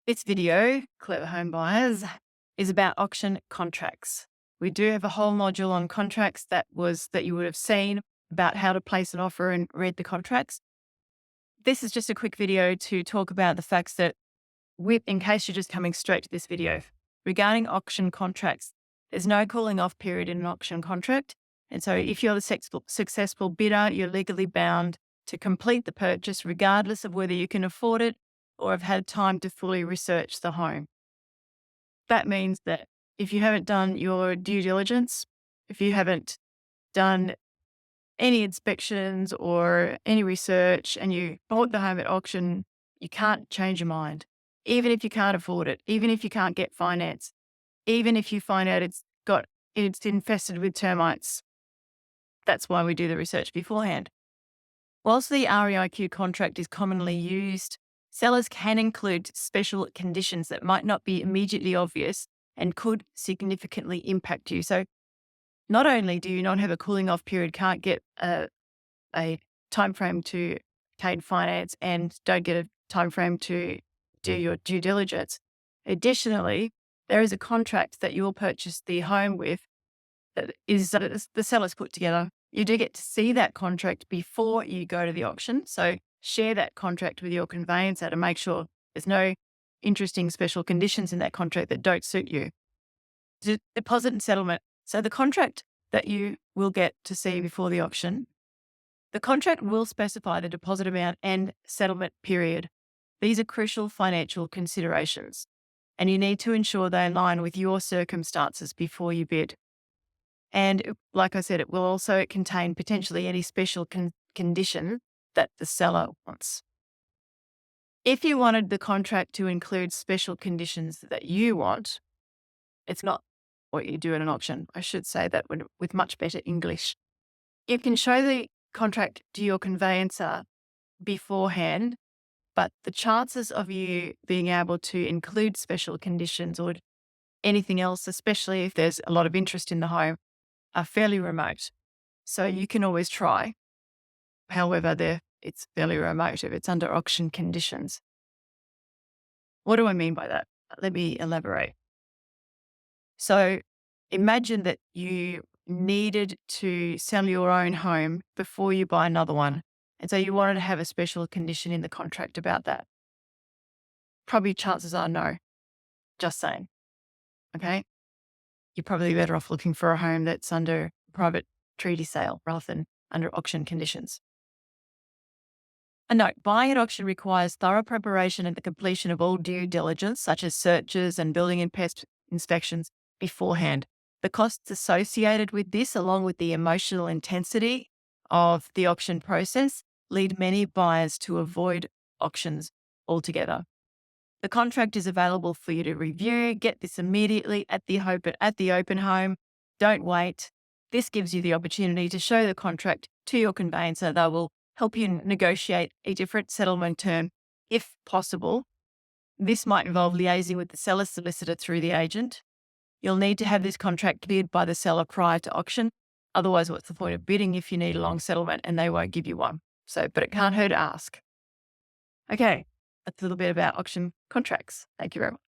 This video, Clever Home Buyers, is about auction contracts. We do have a whole module on contracts that you would have seen about how to place an offer and read the contracts. This is just a quick video to talk about the facts that, in case you're just coming straight to this video, regarding auction contracts, there's no cooling off period in an auction contract. And so if you're the successful bidder, you're legally bound to complete the purchase regardless of whether you can afford it or have had time to fully research the home. That means that if you haven't done your due diligence, if you haven't done any inspections or any research and you bought the home at auction, you can't change your mind. Even if you can't afford it, even if you can't get finance, even if you find out it's infested with termites. That's why we do the research beforehand. Whilst the REIQ contract is commonly used, sellers can include special conditions that might not be immediately obvious and could significantly impact you. So not only do you not have a cooling off period, can't get a time frame to obtain finance and don't get a time frame to do your due diligence. Additionally, there is a contract that you will purchase the home with that is the seller's put together. You do get to see that contract before you go to the auction. So share that contract with your conveyancer to make sure there's no interesting special conditions in that contract that don't suit you. Deposit and settlement. So the contract that you will get to see before the auction, the contract will specify the deposit amount and settlement period. These are crucial financial considerations, and you need to ensure they align with your circumstances before you bid. And like I said, it will also contain potentially any special condition that the seller wants. If you wanted the contract to include special conditions that you want, it's not what you do at an auction. I should say that with much better English. You can show the contract to your conveyancer beforehand, but the chances of you being able to include special conditions or anything else, especially if there's a lot of interest in the home, are fairly remote. So you can always try. However, it's fairly remote if it's under auction conditions. What do I mean by that? Let me elaborate. So imagine that you needed to sell your own home before you buy another one. And so you wanted to have a special condition in the contract about that. Probably chances are no. Just saying. Okay. You're probably better off looking for a home that's under private treaty sale rather than under auction conditions. A note, buying at auction requires thorough preparation and the completion of all due diligence, such as searches and building and pest inspections beforehand. The costs associated with this, along with the emotional intensity of the auction process, lead many buyers to avoid auctions altogether. The contract is available for you to review. Get this immediately at the open home. Don't wait. This gives you the opportunity to show the contract to your conveyancer. They will help you negotiate a different settlement term if possible. This might involve liaising with the seller's solicitor through the agent. You'll need to have this contract cleared by the seller prior to auction. Otherwise, what's the point of bidding if you need a long settlement and they won't give you one? But it can't hurt to ask. Okay. That's a little bit about auction contracts. Thank you very much.